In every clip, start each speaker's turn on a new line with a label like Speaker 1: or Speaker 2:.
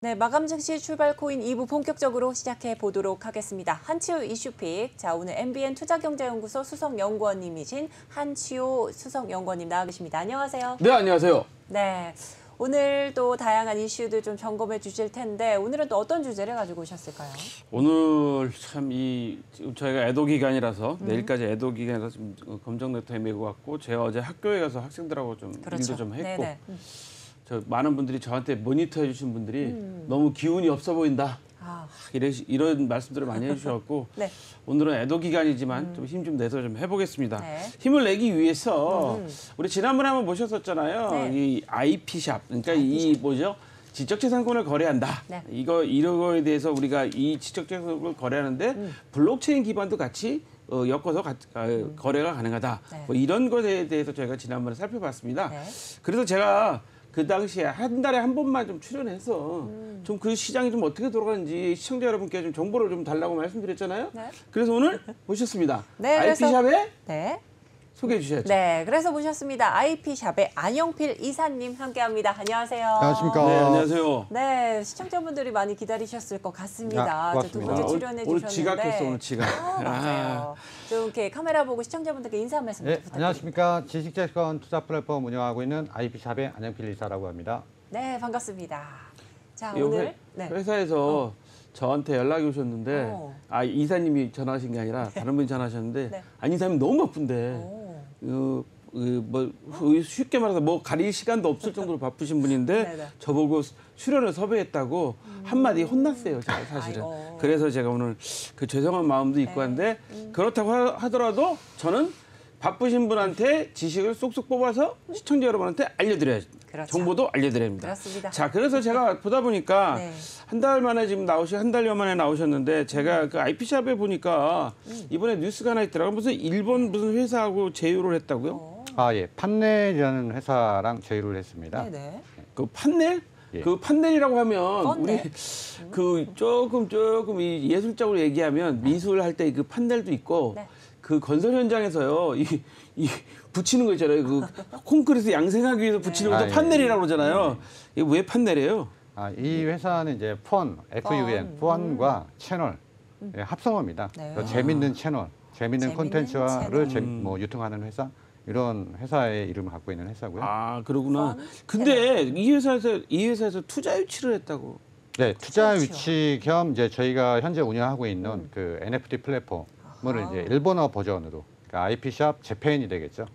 Speaker 1: 네, 마감 즉시 출발 코인 2부 본격적으로 시작해 보도록 하겠습니다. 한치호 이슈픽. 자, 오늘 MBN 투자경제연구소 수석연구원님이신 한치호 수석연구원님 나와 계십니다. 안녕하세요.
Speaker 2: 네, 안녕하세요.
Speaker 1: 네, 오늘 또 다양한 이슈들 좀 점검해 주실 텐데 오늘은 또 어떤 주제를 가지고 오셨을까요?
Speaker 2: 오늘 참 지금 저희가 애도 기간이라서 내일까지 애도 기간이라서 좀 검정 넥타이 메고 왔고 제가 어제 학교에 가서 학생들하고 좀
Speaker 1: 그렇죠.
Speaker 2: 일도 좀 했고
Speaker 1: 네네.
Speaker 2: 저 많은 분들이 저한테 모니터해 주신 분들이 너무 기운이 없어 보인다. 이런 말씀들을 많이 해주셔서
Speaker 1: 네.
Speaker 2: 오늘은 애도 기간이지만 좀 힘 좀 내서 좀 해보겠습니다.
Speaker 1: 네.
Speaker 2: 힘을 내기 위해서 우리 지난번에 한번 모셨었잖아요.
Speaker 1: 네.
Speaker 2: 이 IP샵, 그러니까 이 뭐죠? 지적재산권을 거래한다.
Speaker 1: 네.
Speaker 2: 이런 거에 대해서 우리가 이 지적재산권을 거래하는데 블록체인 기반도 같이 엮어서 거래가 가능하다.
Speaker 1: 네.
Speaker 2: 뭐 이런 것에 대해서 저희가 지난번에 살펴봤습니다.
Speaker 1: 네.
Speaker 2: 그래서 제가 그 당시에 한 달에 한 번만 좀 출연해서 좀 그 시장이 좀 어떻게 돌아가는지 시청자 여러분께 좀 정보를 좀 달라고 말씀드렸잖아요.
Speaker 1: 네.
Speaker 2: 그래서 오늘 모셨습니다.
Speaker 1: 네, 그래서-
Speaker 2: IP샵에
Speaker 1: 네.
Speaker 2: 소개해 주셔야죠.
Speaker 1: 네, 그래서 모셨습니다. IP샵의 안영필 이사님 함께합니다. 안녕하세요.
Speaker 3: 안녕하십니까.
Speaker 2: 네, 안녕하세요.
Speaker 1: 네, 시청자분들이 많이 기다리셨을 것 같습니다. 두
Speaker 3: 고맙습니다.
Speaker 1: 번째 출연해 주셨는데.
Speaker 2: 오늘 지각했어, 오늘 지각.
Speaker 1: 맞아요. 좀 이렇게 카메라 보고 시청자분들께 인사 한 말씀
Speaker 3: 네,
Speaker 1: 부탁드립니다.
Speaker 3: 안녕하십니까. 지식재산 투자 플랫폼 운영하고 있는 IP샵의 안영필 이사라고 합니다.
Speaker 1: 네, 반갑습니다. 자,
Speaker 2: 이
Speaker 1: 오늘
Speaker 2: 회사에서 저한테 연락이 오셨는데 이사님이 전화하신 게 아니라 다른 분이 전화하셨는데
Speaker 1: 네.
Speaker 2: 안 이사님 너무 바쁜데 뭐 쉽게 말해서 뭐 가릴 시간도 없을 정도로 바쁘신 분인데
Speaker 1: 네네.
Speaker 2: 저보고 출연을 섭외했다고 한마디 혼났어요, 제가 사실은.
Speaker 1: 아이고.
Speaker 2: 그래서 제가 오늘 그 죄송한 마음도 있고 한데 그렇다고 하더라도 저는 바쁘신 분한테 지식을 쏙쏙 뽑아서 시청자 여러분한테 알려드려야죠.
Speaker 1: 그렇죠.
Speaker 2: 정보도 알려드립니다.
Speaker 1: 그렇습니다.
Speaker 2: 자, 그래서 제가 보다 보니까
Speaker 1: 네.
Speaker 2: 한 달 만에 지금 한 달여 만에 나오셨는데 제가 그 IP샵에 보니까 이번에 뉴스가 하나 있더라고요. 무슨 일본 무슨 회사하고 제휴를 했다고요?
Speaker 3: 예. 판넬이라는 회사랑 제휴를 했습니다.
Speaker 1: 네네.
Speaker 2: 그 판넬?
Speaker 3: 예.
Speaker 2: 그 판넬이라고 하면
Speaker 1: 판넬?
Speaker 2: 우리 그 조금 이 예술적으로 얘기하면 미술 할 때 그 판넬도 있고
Speaker 1: 네.
Speaker 2: 그 건설 현장에서요 이 붙이는 거 있잖아요. 그 콘크리트 양생하기 위해서 붙이는 것도
Speaker 3: 예.
Speaker 2: 판넬이라고 그러잖아요. 이게 왜 판넬이에요?
Speaker 3: 이 회사는 이제 FUN, 펀과 채널 합성어입니다.
Speaker 1: 네.
Speaker 3: 그래서 재밌는 채널, 재밌는
Speaker 1: 재밌는
Speaker 3: 콘텐츠를
Speaker 1: 채널.
Speaker 3: 유통하는 회사, 이런 회사의 이름을 갖고 있는 회사고요.
Speaker 2: 그러구나.
Speaker 1: 펀,
Speaker 2: 근데 이 회사에서 투자 유치를 했다고.
Speaker 3: 네, 투자
Speaker 1: 그렇죠.
Speaker 3: 유치 겸 이제 저희가 현재 운영하고 있는 그 NFT 플랫폼을 이제 일본어 버전으로, 그러니까 IP샵 재팬이 되겠죠.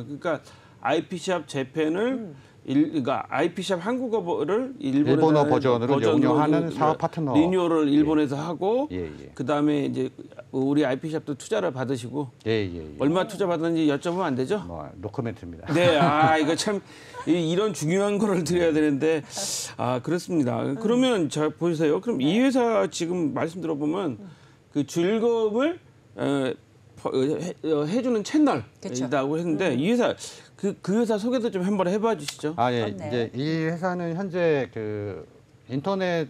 Speaker 2: 그러니까 IP샵 재팬을 그러니까 IP샵 한국어를
Speaker 3: 일본어 버전으로 이제 운영하는 사업 파트너.
Speaker 2: 리뉴얼을 일본에서 하고
Speaker 3: 예.
Speaker 2: 그다음에 이제 우리 IP샵도 투자를 받으시고
Speaker 3: 예.
Speaker 2: 얼마 투자 받았는지 여쭤보면 안 되죠?
Speaker 3: 뭐 노코멘트입니다.
Speaker 2: 네, 이거 참 이런 중요한 거를 드려야 되는데 그렇습니다. 그러면 자 보세요. 그럼 이 회사 지금 말씀 들어보면 그 즐거움을 해주는 채널이라고 했는데 이 회사 그 회사 소개도 좀 한번 해봐 주시죠.
Speaker 3: 예.
Speaker 1: 네.
Speaker 3: 이제 이 회사는 현재 그 인터넷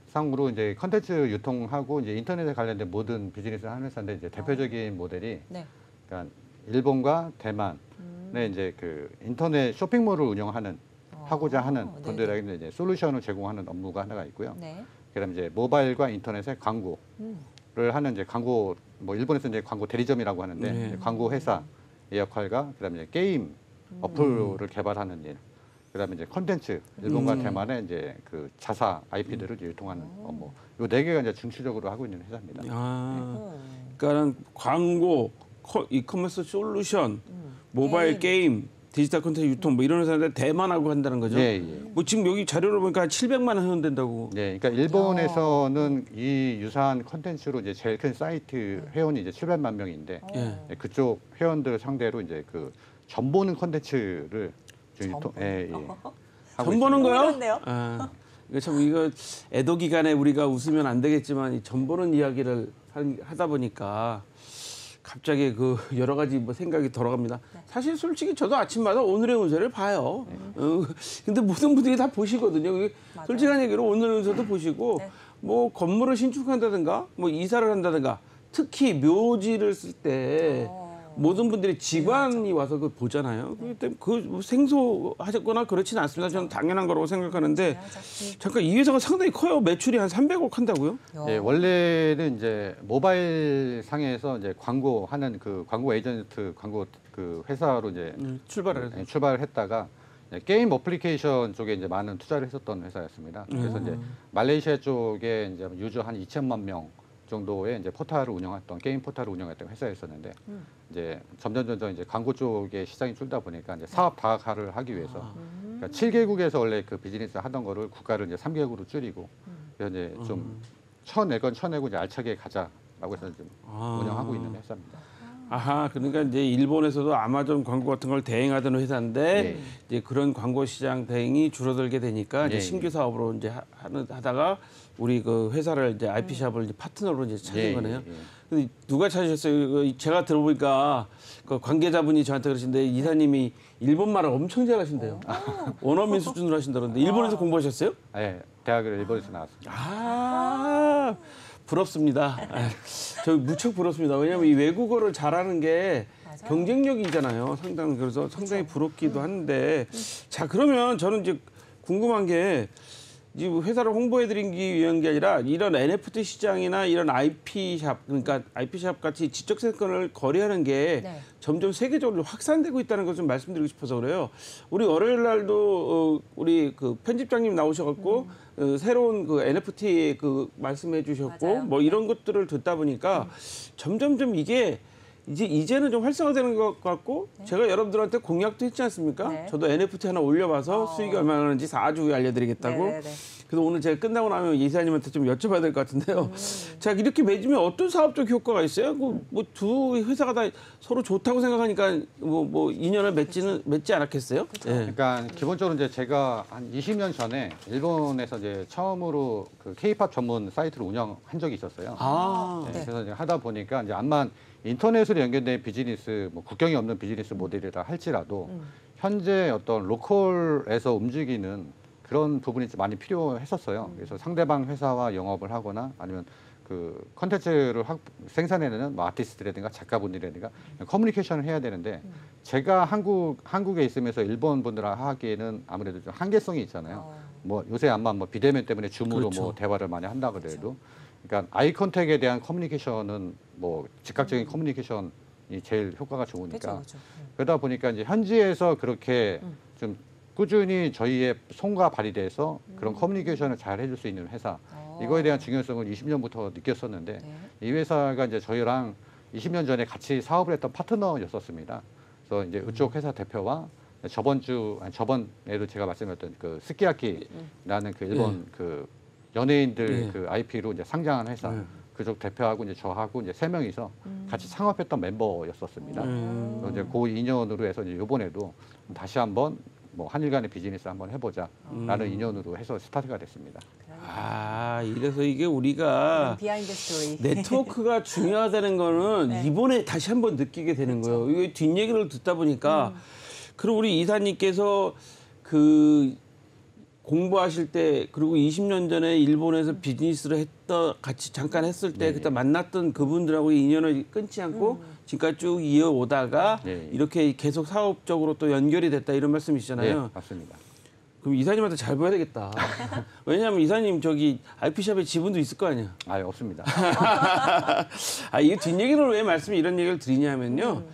Speaker 3: 상으로 이제 컨텐츠 유통하고 이제 인터넷에 관련된 모든 비즈니스를 하는 회사인데 이제 대표적인 모델이
Speaker 1: 네.
Speaker 3: 그러니까 일본과 대만의 이제 그 인터넷 쇼핑몰을 운영하는 하고자 하는
Speaker 1: 네네.
Speaker 3: 분들에게 이제 솔루션을 제공하는 업무가 하나가 있고요.
Speaker 1: 네.
Speaker 3: 그다음 이제 모바일과 인터넷의 광고를 하는 이제 광고, 뭐 일본에서 이제 광고 대리점이라고 하는데
Speaker 2: 네.
Speaker 3: 이제 광고 회사의 역할과 그다음에 이제 게임 어플을 개발하는 일, 그다음에 이제 콘텐츠 일본과 대만의 이제 그 자사 IP들을 유통하는 업무, 요 네 개가 이제 중추적으로 하고 있는 회사입니다.
Speaker 2: 그러니까 광고, 이커머스 솔루션, 모바일 게임, 디지털 콘텐츠 유통 뭐 이런 회사인데 대만하고 한다는 거죠.
Speaker 3: 예.
Speaker 2: 뭐 지금 여기 자료를 보니까 700만 원 회원된다고.
Speaker 3: 네, 그러니까 일본에서는 이 유사한 콘텐츠로 이제 제일 큰 사이트 회원이 이제 700만 명인데
Speaker 2: 예.
Speaker 3: 그쪽 회원들 상대로 이제 그 전 보는 콘텐츠를
Speaker 2: 전 보는 거요?
Speaker 1: 그렇네요.
Speaker 2: 이거 애도 기간에 우리가 웃으면 안 되겠지만 이 전 보는 이야기를 하다 보니까 갑자기 그 여러 가지 뭐 생각이 돌아갑니다. 사실 솔직히 저도 아침마다 오늘의 운세를 봐요. 근데 모든 분들이 다 보시거든요. 솔직한 얘기로 오늘의 운세도 보시고 뭐 건물을 신축한다든가 뭐 이사를 한다든가 특히 묘지를 쓸 때 모든 분들이 직관이 와서 그걸 보잖아요. 그 생소하셨거나 그렇지는 않습니다. 저는 당연한 거라고 생각하는데 잠깐 이 회사가 상당히 커요. 매출이 한 300억 한다고요?
Speaker 3: 예, 원래는 이제 모바일 상에서 이제 광고하는 그 광고 에이전트 광고 그 회사로 이제 출발을 했다가 게임 어플리케이션 쪽에 이제 많은 투자를 했었던 회사였습니다. 그래서 이제 말레이시아 쪽에 이제 유저 한 2천만 명 정도의 이제 포탈을 운영했던 게임 포탈을 운영했던 회사였었는데 이제 점점 이제 광고 쪽에 시장이 줄다 보니까 이제 사업 다각화를 하기 위해서 그러니까 7개국에서 원래 그 비즈니스 하던 거를 국가를 이제 3개국으로 줄이고 그래서 이제 좀 쳐낼 건 쳐내고 이제 알차게 가자라고 해서 지금 운영하고 있는 회사입니다.
Speaker 2: 아하, 그러니까 이제 일본에서도 아마존 광고 같은 걸 대행하던 회사인데 이제 그런 광고 시장 대행이 줄어들게 되니까 이제 신규 사업으로 이제 하다가 우리 그 회사를 이제 IP샵을 이제 파트너로 이제 찾은 거네요. 근데 누가 찾으셨어요? 제가 들어보니까 그 관계자분이 저한테 그러신데 이사님이 일본말을 엄청 잘하신대요. 원어민 수준으로 하신다는데 일본에서 공부하셨어요?
Speaker 3: 네, 대학을 일본에서 나왔습니다.
Speaker 2: 아, 부럽습니다. 저 무척 부럽습니다. 왜냐하면 이 외국어를 잘하는 게 경쟁력이잖아요. 상당히 그래서 상당히 부럽기도 한데 자 그러면 저는 이제 궁금한 게 이 회사를 홍보해드리기 위한 게 아니라 이런 NFT 시장이나 이런 IP샵 그러니까 IP샵 같이 지적세권을 거래하는 게 점점 세계적으로 확산되고 있다는 것을 좀 말씀드리고 싶어서 그래요. 우리 월요일 날도 우리 그 편집장님 나오셔갖고 새로운 그 NFT 그 말씀해주셨고
Speaker 1: 맞아요.
Speaker 2: 뭐 이런 것들을 듣다 보니까 점점점 이게 이제는 좀 활성화되는 것 같고 제가 여러분들한테 공약도 했지 않습니까? 저도 NFT 하나 올려봐서 수익이 얼마나 나는지 4주 후에 알려드리겠다고. 그래서 오늘 제가 끝나고 나면 이사님한테 좀 여쭤봐야 될 것 같은데요. 자 이렇게 맺으면 어떤 사업적 효과가 있어요? 뭐 두 회사가 다 서로 좋다고 생각하니까 뭐 인연을 맺지 않았겠어요?
Speaker 3: 그러니까 기본적으로 이제 제가 한 20년 전에 일본에서 이제 처음으로 그 K-팝 전문 사이트를 운영한 적이 있었어요. 그래서 이제 하다 보니까 이제 암만 인터넷으로 연결된 비즈니스, 뭐 국경이 없는 비즈니스 모델이라 할지라도 현재 어떤 로컬에서 움직이는 그런 부분이 좀 많이 필요했었어요. 그래서 상대방 회사와 영업을 하거나 아니면 그 컨텐츠를 생산해내는 뭐 아티스트라든가 작가분들이라든가 커뮤니케이션을 해야 되는데 제가 한국에 있으면서 일본 분들과 하기에는 아무래도 좀 한계성이 있잖아요. 뭐 요새 아마 뭐 비대면 때문에 줌으로 뭐 대화를 많이 한다 그래도 그러니까 아이 컨택에 대한 커뮤니케이션은 뭐 즉각적인 커뮤니케이션이 제일 효과가 좋으니까 그러다 보니까 이제 현지에서 그렇게 좀 꾸준히 저희의 손과 발이 돼서 그런 커뮤니케이션을 잘 해줄 수 있는 회사 이거에 대한 중요성을 20년부터 느꼈었는데 이 회사가 이제 저희랑 20년 전에 같이 사업을 했던 파트너였었습니다. 그래서 이제 이쪽 회사 대표와 저번에도 제가 말씀드렸던 그 스키야키라는 그 일본 그 연예인들 그 IP로 이제 상장한 회사 그쪽 대표하고 이제 저하고 이제 3명이서 같이 창업했던 멤버였었습니다. 그래서 이제 그 인연으로 해서 이제 이번에도 다시 한번 뭐 한일 간의 비즈니스 한번 해보자라는 인연으로 해서 스타트가 됐습니다.
Speaker 2: 이래서 이게 우리가
Speaker 1: 비하인드 스토리.
Speaker 2: 네트워크가 중요하다는 거는 이번에 다시 한번 느끼게 되는 거예요. 이게 뒷얘기를 듣다 보니까 그리고 우리 이사님께서 그 공부하실 때 그리고 20년 전에 일본에서 비즈니스를 같이 잠깐 했을 때 그때 만났던 그분들하고 인연을 끊지 않고 지금까지 쭉 이어오다가 이렇게 계속 사업적으로 또 연결이 됐다 이런 말씀이시잖아요.
Speaker 3: 네, 맞습니다.
Speaker 2: 그럼 이사님한테 잘 보여야 되겠다. 왜냐하면 이사님 저기 IP샵에 지분도 있을 거 아니야.
Speaker 3: 없습니다.
Speaker 2: 이 뒷얘기를 왜 이런 얘기를 드리냐면요.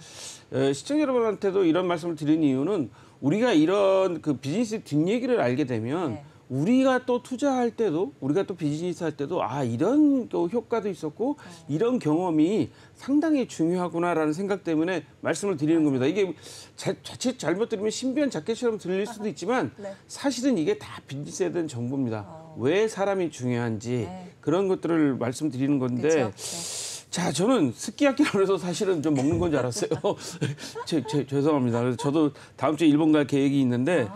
Speaker 2: 시청자 여러분한테도 이런 말씀을 드리는 이유는 우리가 이런 그 비즈니스 뒷얘기를 알게 되면 우리가 또 투자할 때도 우리가 또 비즈니스 할 때도 이런 또 효과도 있었고 이런 경험이 상당히 중요하구나라는 생각 때문에 말씀을 드리는 겁니다. 이게 자칫 잘못 들으면 신비한 자켓처럼 들릴 수도 있지만 사실은 이게 다 비즈니스에 대한 정보입니다. 왜 사람이 중요한지 그런 것들을 말씀드리는 건데 자, 저는 스키야키라고 해서 사실은 좀 먹는 건 줄 알았어요. 죄송합니다. 그래서 저도 다음 주에 일본 갈 계획이 있는데,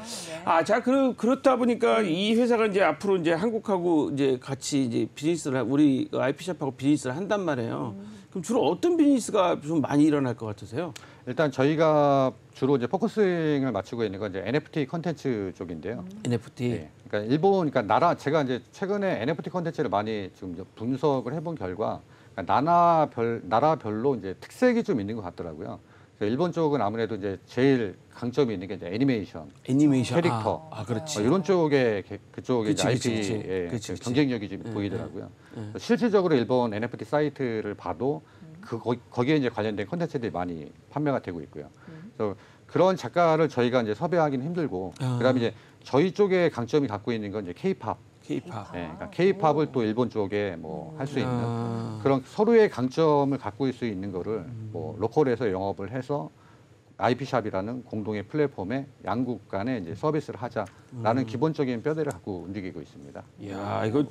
Speaker 2: 자, 그렇다 보니까 이 회사가 이제 앞으로 이제 한국하고 이제 같이 이제 비즈니스를, 우리 IP샵하고 비즈니스를 한단 말이에요. 그럼 주로 어떤 비즈니스가 좀 많이 일어날 것 같으세요?
Speaker 3: 일단 저희가 주로 이제 포커싱을 맞추고 있는 건 이제 NFT 컨텐츠 쪽인데요.
Speaker 2: NFT.
Speaker 3: 네. 그러니까 제가 이제 최근에 NFT 컨텐츠를 많이 지금 분석을 해본 결과 나라별로 이제 특색이 좀 있는 것 같더라고요. 그 일본 쪽은 아무래도 이제 제일 강점이 있는 게 이제 애니메이션, 캐릭터,
Speaker 2: 그렇지.
Speaker 3: 이런 쪽에 그쪽에
Speaker 2: 그치,
Speaker 3: 이제
Speaker 2: 그치,
Speaker 3: IP의
Speaker 2: 그치, 그치.
Speaker 3: 경쟁력이 좀 보이더라고요. 실질적으로 일본 NFT 사이트를 봐도 거기에 이제 관련된 콘텐츠들이 많이 판매가 되고 있고요. 그래서 그런 작가를 저희가 이제 섭외하기는 힘들고, 그다음에 이제 저희 쪽에 강점이 갖고 있는 건 이제 K-팝.
Speaker 2: K-팝.
Speaker 3: 네, 그러니까 K-팝을 또 일본 쪽에 뭐 할 수 있는 그런 서로의 강점을 갖고 있을 수 있는 거를 뭐 로컬에서 영업을 해서 IP샵이라는 공동의 플랫폼에 양국 간에 이제 서비스를 하자라는 기본적인 뼈대를 갖고 움직이고 있습니다.
Speaker 2: 야, 이거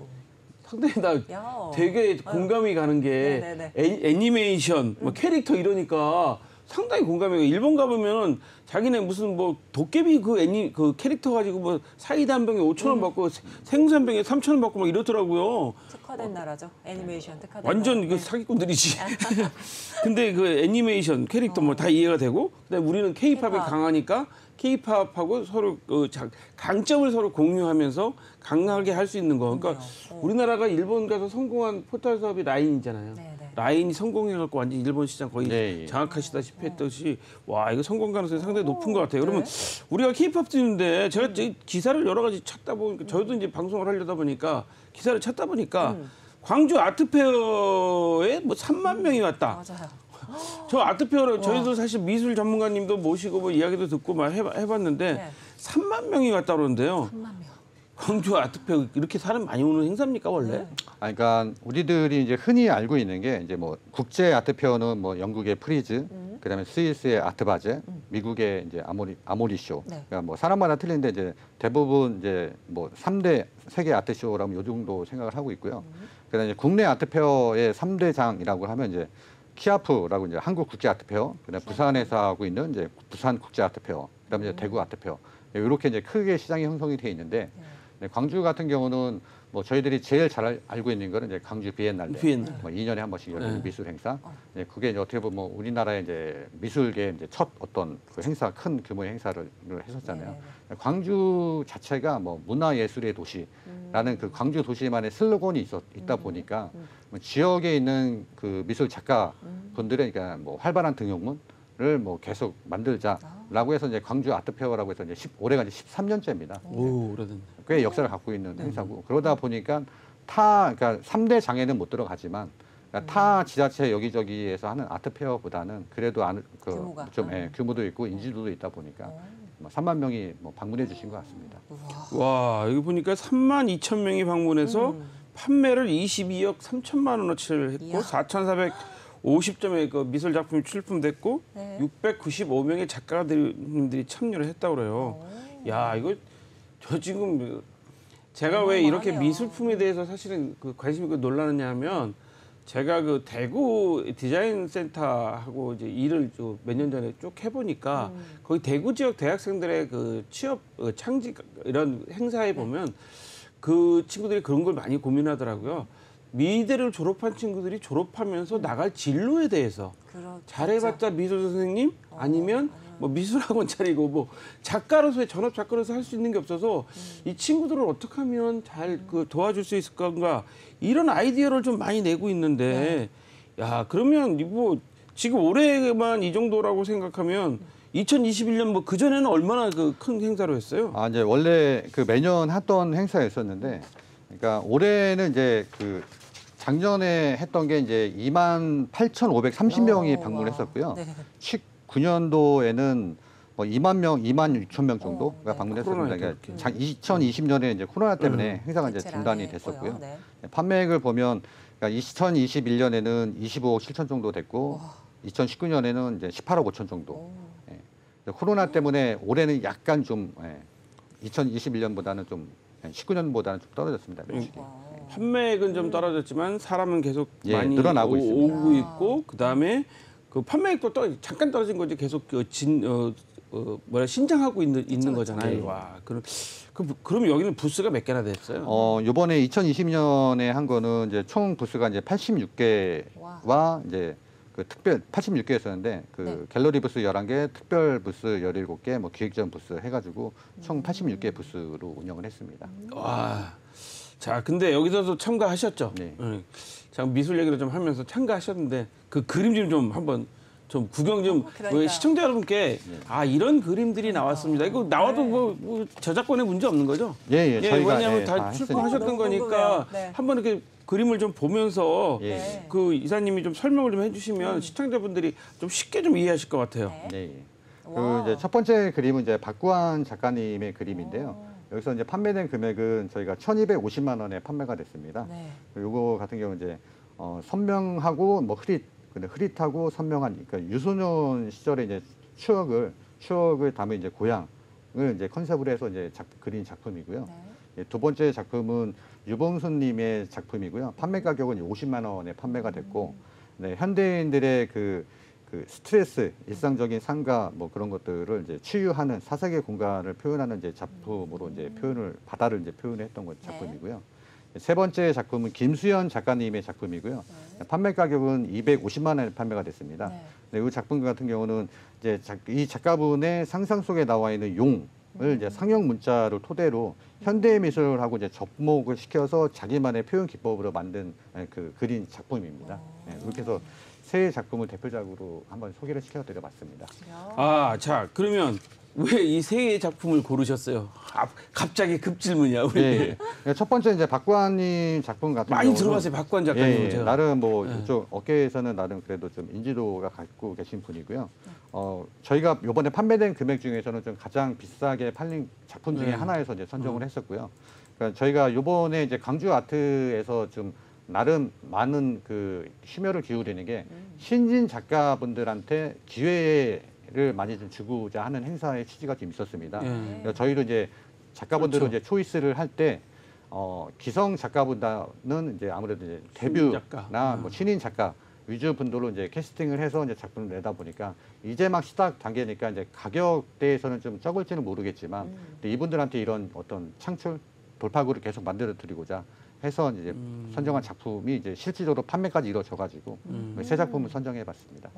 Speaker 2: 상당히 나
Speaker 1: 야.
Speaker 2: 되게 공감이 가는 게
Speaker 1: 네네네.
Speaker 2: 애니메이션, 뭐 캐릭터 이러니까 상당히 공감이 가요. 일본 가보면 자기네 무슨 뭐 도깨비 그 캐릭터 가지고 뭐 사이다 한 병에 5,000원 받고 생수 한 병에 3,000원 받고 막 이러더라고요.
Speaker 1: 특화된 나라죠. 애니메이션 특화된
Speaker 2: 완전
Speaker 1: 나라.
Speaker 2: 그 사기꾼들이지. 근데 그 애니메이션 캐릭터 뭐 다 이해가 되고, 그다음에 우리는 K-팝이
Speaker 1: K-팝.
Speaker 2: 강하니까 K-팝하고 서로 강점을 서로 공유하면서 강하게 할 수 있는 거. 그러니까 우리나라가 일본 가서 성공한 포털 사업이 라인이잖아요.
Speaker 1: 네네.
Speaker 2: 라인이 성공해갖고 완전 일본 시장 거의
Speaker 3: 네, 예.
Speaker 2: 장악하시다시피 했듯이 와 이거 성공 가능성이 상당히 높은 것 같아요. 그러면 우리가 K-팝 뛰는데 제가 기사를 여러 가지 찾다 보니까 저희도 이제 방송을 하려다 보니까 기사를 찾다 보니까 광주 아트페어에 뭐 3만 명이 왔다.
Speaker 1: 맞아요.
Speaker 2: 저 아트페어를 저희도 사실 미술 전문가님도 모시고 뭐 이야기도 듣고 막 해봤는데
Speaker 1: 네.
Speaker 2: 3만 명이 왔다 그러는데요.
Speaker 1: 3만 명.
Speaker 2: 광주 아트페어 이렇게 사람 많이 오는 행사입니까 원래?
Speaker 3: 그러니까 우리들이 이제 흔히 알고 있는 게 이제 뭐 국제 아트페어는 뭐 영국의 프리즈, 그다음에 스위스의 아트바제, 미국의 이제 아모리쇼.
Speaker 1: 네.
Speaker 3: 그러니까 뭐 사람마다 틀린데 이제 대부분 이제 뭐 3대 세계 아트쇼라면 요 정도 생각을 하고 있고요. 그다음에 이제 국내 아트페어의 3대장이라고 하면 이제 키아프라고 이제 한국 국제 아트페어, 그다음에 부산에서 하고 있는 이제 부산 국제 아트페어, 그다음에 이제 대구 아트페어. 이렇게 이제 크게 시장이 형성이 돼 있는데 광주 같은 경우는 뭐 저희들이 제일 잘 알고 있는 거는 이제 광주 비엔날레. 뭐 2년에 한 번씩 열리는 미술 행사. 그게 이제 어떻게 보면 우리나라의 이제 미술계 이제 첫 어떤 그 행사, 큰 규모의 행사를 했었잖아요. 광주 자체가 뭐 문화예술의 도시라는 그 광주 도시만의 슬로건이 있다 보니까 뭐 지역에 있는 그 미술 작가 분들의 그러니까 뭐 활발한 등용문을 뭐 계속 만들자라고 해서 이제 광주 아트페어라고 해서 이제 올해가 이제 13년째입니다.
Speaker 2: 오, 오래됐네.
Speaker 3: 꽤 역사를 갖고 있는 행사고 그러다 보니까 그러니까 3대 장에는 못 들어가지만 그러니까 타 지자체 여기저기에서 하는 아트페어보다는 그래도
Speaker 1: 규모가.
Speaker 3: 좀 규모도 있고 인지도도 있다 보니까 뭐 3만 명이 뭐 방문해 주신 것 같습니다.
Speaker 2: 와 여기 보니까 3만 2천 명이 방문해서 판매를 22억 3천만 원어치를 했고
Speaker 1: 이야.
Speaker 2: 4,450점의 그 미술 작품이 출품됐고
Speaker 1: 네.
Speaker 2: 695명의 작가님들이 참여를 했다고 그래요. 야 이거 저 지금 제가 왜 이렇게
Speaker 1: 어마어마하네요.
Speaker 2: 미술품에 대해서 사실은 그 관심이 있고 놀라느냐 하면 제가 그 대구 디자인 센터하고 이제 일을 몇 년 전에 쭉 해보니까 거기 대구 지역 대학생들의 그 취업 창직 이런 행사에 보면 그 친구들이 그런 걸 많이 고민하더라고요. 미대를 졸업한 친구들이 졸업하면서 나갈 진로에 대해서
Speaker 1: 그렇죠.
Speaker 2: 잘해봤자 미술 선생님 아니면 뭐 미술학원 차리고 뭐 작가로서의 전업 작가로서 할 수 있는 게 없어서 이 친구들을 어떻게 하면 잘 그 도와줄 수 있을 건가 이런 아이디어를 좀 많이 내고 있는데 야 그러면 뭐 지금 올해만 이 정도라고 생각하면 2021년 뭐 그 전에는 얼마나 그 큰 행사로 했어요?
Speaker 3: 이제 원래 그 매년 했던 행사였었는데 그러니까 올해는 이제 그 작년에 했던 게 이제 28,530명이 방문했었고요.
Speaker 1: 네.
Speaker 3: 19년도에는 뭐 2만 명, 2만 6천 명 정도가
Speaker 1: 네.
Speaker 3: 방문했었습니다.
Speaker 2: 코로나
Speaker 3: 그러니까 2020년에 이제 코로나 때문에 행사가 이제
Speaker 1: 개최를
Speaker 3: 중단이
Speaker 1: 안 했고요.
Speaker 3: 됐었고요.
Speaker 1: 네.
Speaker 3: 판매액을 보면 그러니까 2021년에는 25억 7천 정도 됐고 2019년에는 이제 18억 5천 정도. 예. 코로나 때문에 올해는 약간 좀 2021년보다는 좀 19년보다는 좀 떨어졌습니다. 매출이.
Speaker 2: 판매액은 좀 떨어졌지만 사람은 계속
Speaker 3: 예,
Speaker 2: 많이
Speaker 3: 늘어나고 있습니다.
Speaker 2: 오고 있고 그다음에 그 판매액도 잠깐 떨어진 거지 계속 신장하고 있는 거잖아요.
Speaker 3: 네.
Speaker 2: 와, 그럼 여기는 부스가 몇 개나 됐어요?
Speaker 3: 이번에 2020년에 한 거는 이제 총 부스가 이제 86개와 이제 그 특별 86개였었는데 그
Speaker 1: 네.
Speaker 3: 갤러리 부스 11개, 특별 부스 17개, 뭐 기획전 부스 해가지고 총 86개 부스로 운영을 했습니다.
Speaker 2: 와, 자 근데 여기서도 참가하셨죠?
Speaker 3: 네.
Speaker 2: 자 미술 얘기를 좀 하면서 참가하셨는데 그 그림 좀 한번 좀 구경 좀
Speaker 1: 그러니까요.
Speaker 2: 시청자 여러분께 아 이런 그림들이 나왔습니다. 이거 나와도 뭐 저작권에 문제 없는 거죠?
Speaker 3: 예, 저희가
Speaker 2: 왜냐하면 다
Speaker 3: 했으니까.
Speaker 2: 출품하셨던
Speaker 1: 너무
Speaker 2: 거니까
Speaker 1: 궁금해요. 네.
Speaker 2: 한번 이렇게 그림을 좀 보면서
Speaker 3: 예.
Speaker 2: 그 이사님이 좀 설명을 좀 해주시면 시청자분들이 좀 쉽게 좀 이해하실 것 같아요.
Speaker 1: 네.
Speaker 3: 네.
Speaker 1: 와.
Speaker 3: 그 이제 첫 번째 그림은 이제 박구한 작가님의 그림인데요. 여기서 이제 판매된 금액은 저희가 1,250만 원에 판매가 됐습니다.
Speaker 1: 네.
Speaker 3: 요거 같은 경우 이제 선명하고 뭐 흐릿하고 선명한 그러니까 유소년 시절의 이제 추억을 담은 이제 고향을 이제 컨셉으로 해서 이제 그린 작품이고요.
Speaker 1: 네.
Speaker 3: 예, 두 번째 작품은 유봉순님의 작품이고요. 판매 가격은 50만 원에 판매가 됐고, 네, 현대인들의 그 스트레스, 일상적인 상가 뭐 그런 것들을 이제 치유하는 사색의 공간을 표현하는 이제 작품으로 이제 바다를 이제 표현했던 것 작품이고요. 세 번째 작품은 김수현 작가님의 작품이고요. 판매 가격은 250만 원에 판매가 됐습니다. 네, 이 작품 같은 경우는 이제 이 작가분의 상상 속에 나와 있는 용을 이제 상형 문자를 토대로 현대 미술하고 이제 접목을 시켜서 자기만의 표현 기법으로 만든 그 그린 작품입니다. 네, 이렇게 해서 세 작품을 대표작으로 한번 소개를 시켜드려봤습니다.
Speaker 2: 아, 자 그러면 왜 이 세 개의 작품을 고르셨어요? 갑자기 급질문이야 우리.
Speaker 3: 예, 예. 첫 번째 이제 박구한님 작품 같은
Speaker 2: 많이
Speaker 3: 경우는
Speaker 2: 들어봤어요 박관 작가님.
Speaker 3: 예,
Speaker 2: 제가.
Speaker 3: 나름 뭐 이쪽 업계에서는 나름 그래도 좀 인지도가 갖고 계신 분이고요. 저희가 이번에 판매된 금액 중에서는 좀 가장 비싸게 팔린 작품 중에 하나에서 이제 선정을 했었고요. 그러니까 저희가 이번에 이제 광주 아트에서 좀 나름 많은 그 심혈을 기울이는 게 신진 작가분들한테 기회를 많이 좀 주고자 하는 행사의 취지가 좀 있었습니다. 그러니까 저희도 이제 작가분들을
Speaker 2: 그렇죠.
Speaker 3: 이제 초이스를 할 때 기성 작가보다는 이제 아무래도 이제 데뷔나 뭐 신인 작가 위주 분들로 이제 캐스팅을 해서 이제 작품을 내다 보니까 이제 막 시작 단계니까 이제 가격대에서는 좀 적을지는 모르겠지만 근데 이분들한테 이런 어떤 창출 돌파구를 계속 만들어 드리고자 해서 이제 선정한 작품이 이제 실질적으로 판매까지 이루어져가지고 새 작품을 선정해봤습니다.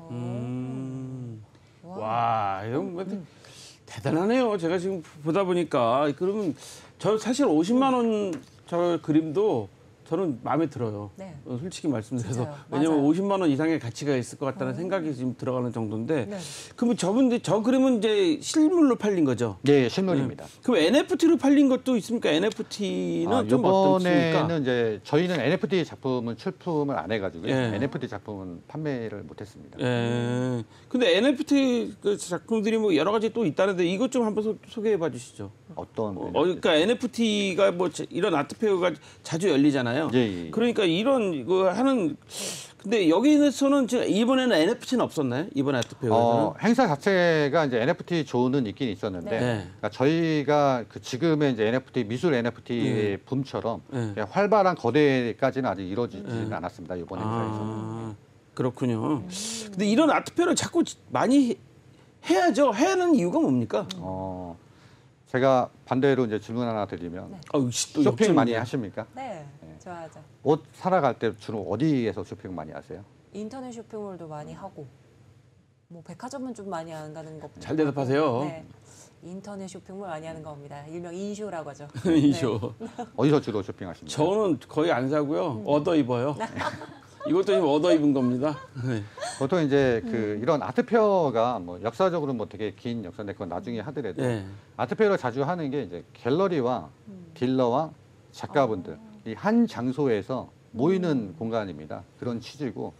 Speaker 2: 와, 이거 뭐 대단하네요. 제가 지금 보다 보니까 그러면 저 사실 50만 원 저 그림도 저는 마음에 들어요.
Speaker 1: 네.
Speaker 2: 솔직히 말씀드려서
Speaker 1: 진짜요.
Speaker 2: 왜냐면
Speaker 1: 맞아요.
Speaker 2: 50만 원 이상의 가치가 있을 것 같다는 생각이 지금 들어가는 정도인데
Speaker 1: 네.
Speaker 2: 그러면 저 그림은 이제 실물로 팔린 거죠?
Speaker 3: 예, 실물입니다.
Speaker 2: 그럼 NFT로 팔린 것도 있습니까? NFT는 좀 어떻습니까?
Speaker 3: 이번에는 이제 저희는 NFT 작품은 출품을 안 해가지고요.
Speaker 2: 예.
Speaker 3: NFT 작품은 판매를 못했습니다.
Speaker 2: 예. 근데 NFT 그 작품들이 뭐 여러 가지 또 있다는데 이것 좀 한번 소개해 봐 주시죠.
Speaker 3: 어떤
Speaker 2: 그러니까 NFT가 뭐 이런 아트페어가 자주 열리잖아요.
Speaker 3: 예.
Speaker 2: 그러니까 이런 이거 하는 근데 여기에서는 이번에는 NFT는 없었나요? 이번 아트페어에서는?
Speaker 3: 행사 자체가 이제 NFT 존은 있긴 있었는데
Speaker 2: 네.
Speaker 3: 그러니까 저희가 그 지금의 이제 NFT 미술 NFT의 붐처럼 그냥 활발한 거대까지는 아직 이루어지지는 않았습니다. 이번 행사에서는.
Speaker 2: 그렇군요. 근데 이런 아트페어를 자꾸 많이 해야죠. 해야 하는 이유가 뭡니까?
Speaker 3: 제가 반대로 이제 질문 하나 드리면
Speaker 2: 또
Speaker 3: 쇼핑
Speaker 2: 역질문이야.
Speaker 3: 많이 하십니까?
Speaker 1: 네. 좋아하죠.
Speaker 3: 옷 사러 갈 때 주로 어디에서 쇼핑 많이 하세요?
Speaker 1: 인터넷 쇼핑몰도 많이 하고 뭐 백화점은 좀 많이 안 가는 것.
Speaker 2: 잘 대답하세요.
Speaker 1: 네. 인터넷 쇼핑몰 많이 하는 겁니다. 일명 인쇼라고 하죠.
Speaker 2: 이죠.
Speaker 3: 어디서 주로 쇼핑하십니까?
Speaker 2: 저는 거의 안 사고요. 얻어 입어요. 이것도 지금 얻어 입은 겁니다. 네.
Speaker 3: 보통 이제 그 이런 아트페어가 뭐 역사적으로 뭐 되게 긴 역사인데 그건 나중에 하더라도
Speaker 2: 네.
Speaker 3: 아트페어를 자주 하는 게 이제 갤러리와 딜러와 작가분들 이 한 장소에서 모이는 공간입니다. 그런 취지고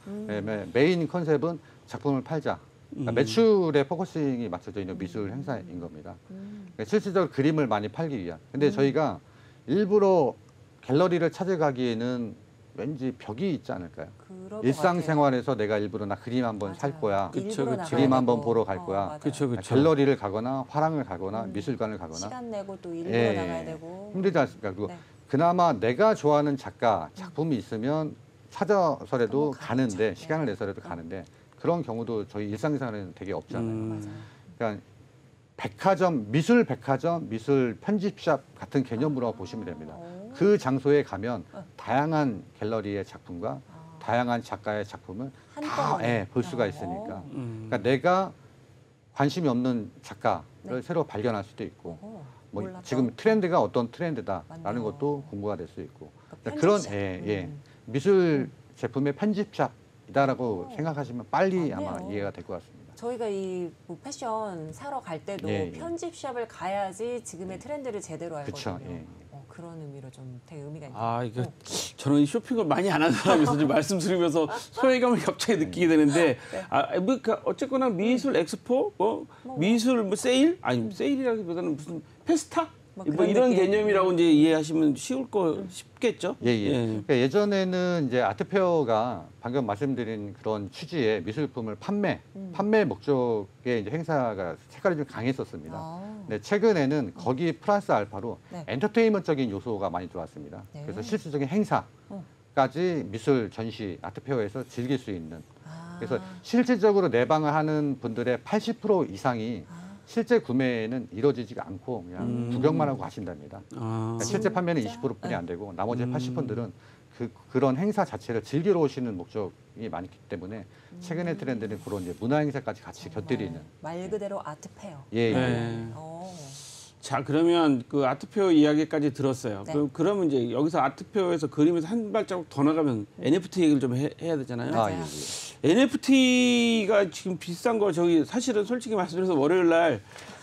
Speaker 3: 메인 컨셉은 작품을 팔자. 그러니까 매출에 포커싱이 맞춰져 있는 미술 행사인 겁니다. 그러니까 실질적으로 그림을 많이 팔기 위한. 근데 저희가 일부러 갤러리를 찾아가기에는 왠지 벽이 있지 않을까요?
Speaker 1: 그럴 것
Speaker 3: 일상생활에서 내가 일부러 나 그림 한번 살
Speaker 1: 맞아요.
Speaker 3: 거야.
Speaker 2: 그쵸,
Speaker 1: 일부러
Speaker 2: 그쵸.
Speaker 1: 나가야
Speaker 3: 그림 한번
Speaker 1: 되고.
Speaker 3: 보러 갈 거야.
Speaker 1: 맞아요.
Speaker 2: 그렇죠, 그렇죠.
Speaker 3: 갤러리를 가거나 화랑을 가거나 미술관을 가거나
Speaker 1: 시간 내고 또 일부러
Speaker 3: 예,
Speaker 1: 나가야 되고.
Speaker 3: 힘들지 않습니까? 그리고
Speaker 1: 네.
Speaker 3: 그나마 내가 좋아하는 작가 작품이 있으면 찾아서라도
Speaker 1: 너무
Speaker 3: 가는데
Speaker 1: 가죠.
Speaker 3: 시간을 내서라도 가는데 그런 경우도 저희 일상생활에는 되게 없잖아요. 그러니까 백화점, 미술 백화점, 미술 편집샵 같은 개념으로 보시면 됩니다. 그 장소에 가면 다양한 갤러리의 작품과 다양한 작가의 작품을 다
Speaker 1: 한꺼번에.
Speaker 3: 볼 수가 있으니까. 그러니까 내가 관심이 없는 작가를 새로 발견할 수도 있고 뭐
Speaker 1: 몰랐던.
Speaker 3: 지금 트렌드가 어떤 트렌드다라는
Speaker 1: 맞네요.
Speaker 3: 것도 공부가 될 수 있고
Speaker 1: 그러니까
Speaker 3: 그런
Speaker 1: 편집샵.
Speaker 3: 미술 제품의 편집샵 NFT이다라고 생각하시면 빨리 아마
Speaker 1: 맞네요.
Speaker 3: 이해가 될 것 같습니다.
Speaker 1: 저희가 뭐 패션 사러 갈 때도
Speaker 3: 예, 예.
Speaker 1: 편집샵을 가야지 지금의 트렌드를 제대로 알거든요.
Speaker 3: 그쵸, 예.
Speaker 1: 그런 의미로 좀 되게 의미가 있네요.
Speaker 2: 아, 이거 저는 이 쇼핑을 많이 안 하는 사람이어서 좀 말씀 드리면서 소외감을 갑자기 느끼게 되는데, 뭐, 어쨌거나 미술 엑스포, 미술 뭐 세일? 아니, 세일이라기보다는 무슨 페스타?
Speaker 1: 뭐
Speaker 2: 뭐
Speaker 1: 그런
Speaker 2: 이런
Speaker 1: 느낌.
Speaker 2: 개념이라고 이제 이해하시면 쉽겠죠?
Speaker 3: 예, 예. 그러니까 예전에는 이제 아트페어가 방금 말씀드린 그런 취지의 미술품을 판매 목적의 이제 행사가 색깔이 좀 강했었습니다.
Speaker 1: 아.
Speaker 3: 네, 최근에는 거기 플러스 알파로
Speaker 1: 네.
Speaker 3: 엔터테인먼트적인 요소가 많이 들어왔습니다.
Speaker 1: 네.
Speaker 3: 그래서 실질적인 행사까지 미술 전시 아트페어에서 즐길 수 있는.
Speaker 1: 아.
Speaker 3: 그래서 실질적으로 내방을 하는 분들의 80% 이상이 실제 구매는 이루어지지가 않고 그냥 구경만 하고 가신답니다.
Speaker 2: 아,
Speaker 3: 그러니까 실제 판매는
Speaker 1: 진짜?
Speaker 3: 20%뿐이 안 되고 나머지 80%는 그런 행사 자체를 즐기러 오시는 목적이 많기 때문에 최근의 트렌드는 그런 이제 문화 행사까지 같이 곁들이는.
Speaker 1: 말 그대로 아트 페어.
Speaker 3: 예, 예.
Speaker 2: 네.
Speaker 1: 어.
Speaker 2: 자, 그러면 그 아트페어 이야기까지 들었어요.
Speaker 1: 네.
Speaker 2: 그러면 이제 여기서 아트페어에서 그림에서 한 발자국 더 나가면 NFT 얘기를 좀 해야 되잖아요.
Speaker 3: 아, 예, 예.
Speaker 2: NFT가 지금 비싼 거 저기 사실은 솔직히 말씀드려서 월요일 날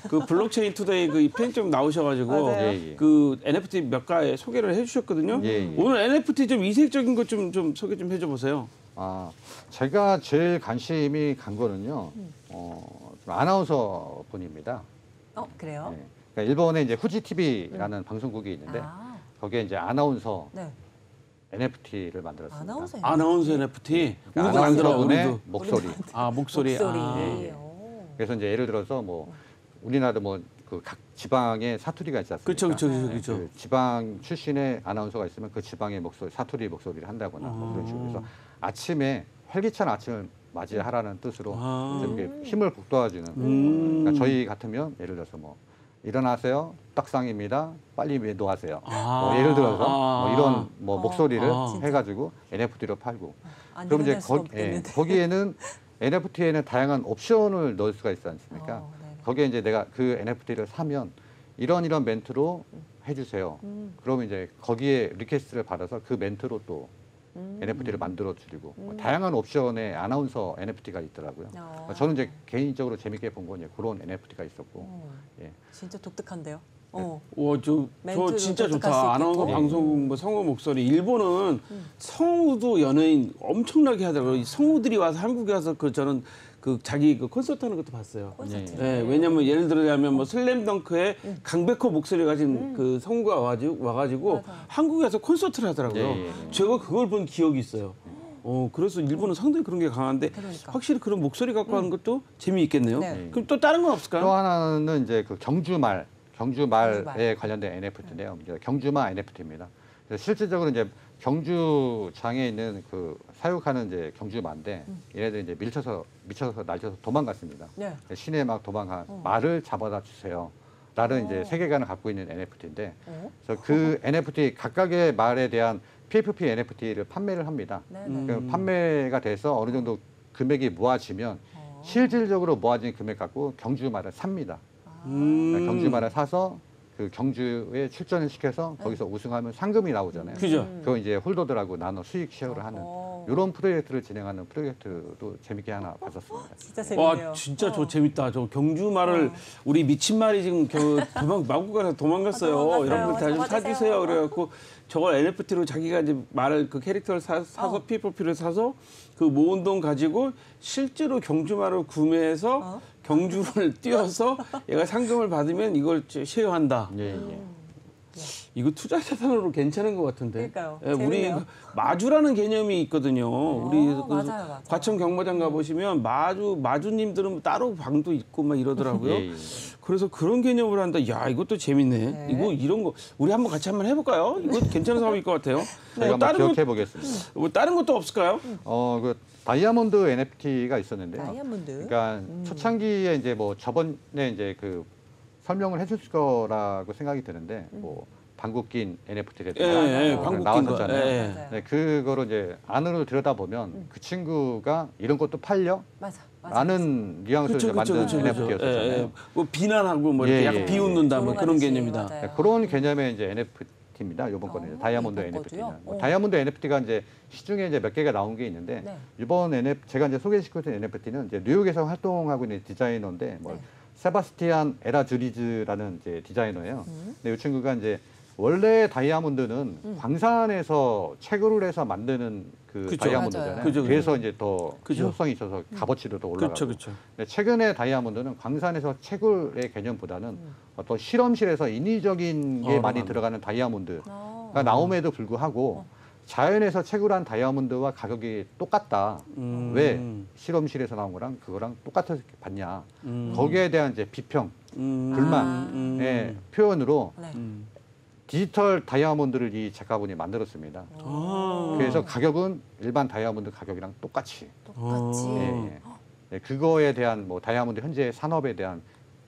Speaker 2: 그 블록체인 투데이 그 편집점 나오셔가지고
Speaker 1: 맞아요.
Speaker 3: 예, 예.
Speaker 2: 그 NFT 몇 가에 소개를 해주셨거든요.
Speaker 3: 예, 예.
Speaker 2: 오늘 NFT 좀 이색적인 것 좀 소개 좀 해줘 보세요.
Speaker 3: 아, 제가 제일 관심이 간 거는요, 좀 아나운서 분입니다.
Speaker 1: 그래요?
Speaker 3: 네. 그러니까 일본에 이제 후지 TV라는 방송국이 있는데
Speaker 1: 아,
Speaker 3: 거기에 이제 아나운서
Speaker 1: 네.
Speaker 3: NFT를 만들었습니다.
Speaker 1: 아나운서.
Speaker 2: 아나운서 NFT 우리도
Speaker 3: 아나운서
Speaker 2: 만들어
Speaker 3: 분의
Speaker 2: 우리도.
Speaker 3: 목소리.
Speaker 2: 아 목소리.
Speaker 1: 목소리.
Speaker 2: 아.
Speaker 3: 예, 예.
Speaker 1: 오.
Speaker 3: 그래서 이제 예를 들어서 뭐 우리나라도 뭐 그 각 지방에 사투리가 있지 않습니까?
Speaker 2: 그렇죠, 그렇죠, 그렇죠.
Speaker 3: 그 지방 출신의 아나운서가 있으면 그 지방의 목소리, 사투리 목소리를 한다거나 뭐 그런 식으로 해서 아침에 활기찬 아침을 맞이하라는 뜻으로 좀 이렇게 힘을 북돋아주는. 그러니까 저희 같으면 예를 들어서 뭐 일어나세요, 떡상입니다, 빨리 매도하세요. 뭐 예를 들어서 뭐 이런 뭐 목소리를 해가지고 NFT로 팔고.
Speaker 1: 안
Speaker 3: 그럼 이제
Speaker 1: 일어날 수가 없겠는데.
Speaker 3: 거기에는 NFT에는 다양한 옵션을 넣을 수가 있지 않습니까?
Speaker 1: 네네.
Speaker 3: 거기에 이제 내가 그 NFT를 사면 이런 멘트로 해주세요. 그러면 이제 거기에 리퀘스트를 받아서 그 멘트로 또 NFT를 만들어 드리고 다양한 옵션의 아나운서 NFT가 있더라고요. 저는 이제 개인적으로 재밌게 본 건 그런 NFT가 있었고. 예.
Speaker 1: 진짜 독특한데요.
Speaker 2: 저
Speaker 1: 멘트도
Speaker 2: 진짜
Speaker 1: 독특할 수
Speaker 2: 좋다. 아나운서
Speaker 1: 있겠고.
Speaker 2: 방송국 뭐 성우 목소리. 일본은 성우도 연예인 엄청나게 하더라고요. 이 성우들이 와서 한국에 와서 저는 그 자기 그 콘서트 하는 것도 봤어요.
Speaker 1: 콘서트.
Speaker 2: 네, 왜냐면 예를 들자면 뭐 슬램덩크의 강백호 목소리 가진 그 성우가 와가지고 한국에 와서 콘서트를 하더라고요.
Speaker 3: 예, 예.
Speaker 2: 제가 그걸 본 기억이 있어요. 그래서 일본은 상당히 그런 게 강한데
Speaker 1: 그러니까.
Speaker 2: 확실히 그런 목소리 갖고 하는 것도 재미있겠네요.
Speaker 1: 네.
Speaker 2: 그럼 또 다른 건 없을까요?
Speaker 3: 또 하나는 이제 그 경주말에
Speaker 1: 경주말.
Speaker 3: 관련된 NFT인데요. 이제 경주말 NFT입니다. 그래서 실질적으로 이제 경주장에 있는 그 사육하는 이제 경주마인데 얘네들이 이제 미쳐서 날쳐서 도망갔습니다.
Speaker 1: 네.
Speaker 3: 시내에 막 도망간 말을 잡아다 주세요. 라는 이제 세계관을 갖고 있는 NFT인데 그래서 그 NFT 각각의 말에 대한 PFP NFT를 판매를 합니다.
Speaker 1: 네네.
Speaker 3: 그 판매가 돼서 어느 정도 금액이 모아지면 실질적으로 모아진 금액 갖고 경주말을 삽니다. 그러니까 경주말을 사서 그 경주에 출전을 시켜서 거기서 우승하면 상금이 나오잖아요.
Speaker 2: 그죠.
Speaker 3: 그거 이제 홀더들하고 나눠 수익 쉐어를 하는 이런 프로젝트를 진행하는 프로젝트도 재밌게 하나 봤었습니다.
Speaker 1: 진짜 재밌네요.
Speaker 2: 와 진짜 저 재밌다. 저 경주 말을 우리 미친 말이 지금 마구가 도망갔어요.
Speaker 1: 도망갔어요.
Speaker 2: 여러분 다 좀
Speaker 1: 잡아주세요.
Speaker 2: 사주세요. 그래갖고 저걸 NFT로 자기가 이제 말을 그 캐릭터를 사서 PFP를 사서 그 모은 돈 가지고 실제로 경주 말을 구매해서 경주를 뛰어서 얘가 상금을 받으면 이걸 쉐어한다.
Speaker 3: 예, 예.
Speaker 2: 이거 투자 자산으로 괜찮은 것 같은데.
Speaker 1: 그러니까요.
Speaker 2: 예, 우리
Speaker 1: 재밌네요.
Speaker 2: 그 마주라는 개념이 있거든요. 우리 그
Speaker 1: 맞아요.
Speaker 2: 과천 경마장 가보시면 마주님들은 따로 방도 있고 막 이러더라고요.
Speaker 3: 예, 예.
Speaker 2: 그래서 그런 개념으로 한다. 야, 이것도 재밌네.
Speaker 1: 네.
Speaker 2: 이런 거 우리 한번 같이 한번 해볼까요? 이거 괜찮은 사업일 것 같아요.
Speaker 3: 제가 한번 기억해 보겠습니다.
Speaker 2: 뭐 다른 것도 없을까요?
Speaker 3: 그 다이아몬드 NFT가 있었는데요.
Speaker 1: 다이아몬드.
Speaker 3: 그러니까 초창기에 이제 뭐 저번에 이제 그 설명을 해줄 거라고 생각이 드는데 뭐 방귀 낀 NFT라든가
Speaker 2: 예, 방귀 낀 거.
Speaker 3: 나왔었잖아요.
Speaker 2: 예.
Speaker 1: 맞아요.
Speaker 3: 네, 그거를 이제 안으로 들여다보면 그 친구가 이런 것도 팔려?
Speaker 1: 맞아.
Speaker 3: 라는 뉘앙스를 이제 만든 NFT였었잖아요.
Speaker 2: 뭐 비난하고 뭐 이렇게
Speaker 3: 예,
Speaker 2: 약간
Speaker 3: 예,
Speaker 2: 비웃는다 뭐 그런
Speaker 1: 조롱하듯이,
Speaker 2: 개념이다.
Speaker 1: 맞아요.
Speaker 3: 그런 개념의 이제 NFT NFT입니다. 이번 거는 이제 다이아몬드
Speaker 1: 이번
Speaker 3: NFT는.
Speaker 1: 거도요?
Speaker 3: 다이아몬드 NFT가 이제 시중에 이제 몇 개가 나온 게 있는데
Speaker 1: 네.
Speaker 3: 이번 제가 이제 소개시켜드린 NFT는 이제 뉴욕에서 활동하고 있는 디자이너인데 뭐
Speaker 1: 네.
Speaker 3: 세바스티안 에라주리즈라는 이제 디자이너예요. 근데 이 친구가 이제 원래 다이아몬드는 광산에서 채굴을 해서 만드는 그
Speaker 2: 그쵸.
Speaker 3: 다이아몬드잖아요.
Speaker 1: 맞아요.
Speaker 2: 그죠,
Speaker 3: 그래서 이제 더
Speaker 2: 그죠.
Speaker 3: 희소성이 있어서 값어치도 더 올라가고.
Speaker 2: 그렇죠, 그렇죠.
Speaker 3: 근데 최근에 다이아몬드는 광산에서 채굴의 개념보다는 어떤 실험실에서 인위적인 게 많이
Speaker 2: 맞네.
Speaker 3: 들어가는 다이아몬드가
Speaker 1: 아.
Speaker 3: 나옴에도 불구하고 자연에서 채굴한 다이아몬드와 가격이 똑같다. 왜 실험실에서 나온 거랑 그거랑 똑같이 받냐. 거기에 대한 이제 비평, 불만의 표현으로
Speaker 1: 네.
Speaker 3: 디지털 다이아몬드를 이 작가분이 만들었습니다. 그래서 가격은 일반 다이아몬드 가격이랑 똑같이.
Speaker 1: 똑같이.
Speaker 3: 예, 예. 그거에 대한 뭐 다이아몬드 현재 산업에 대한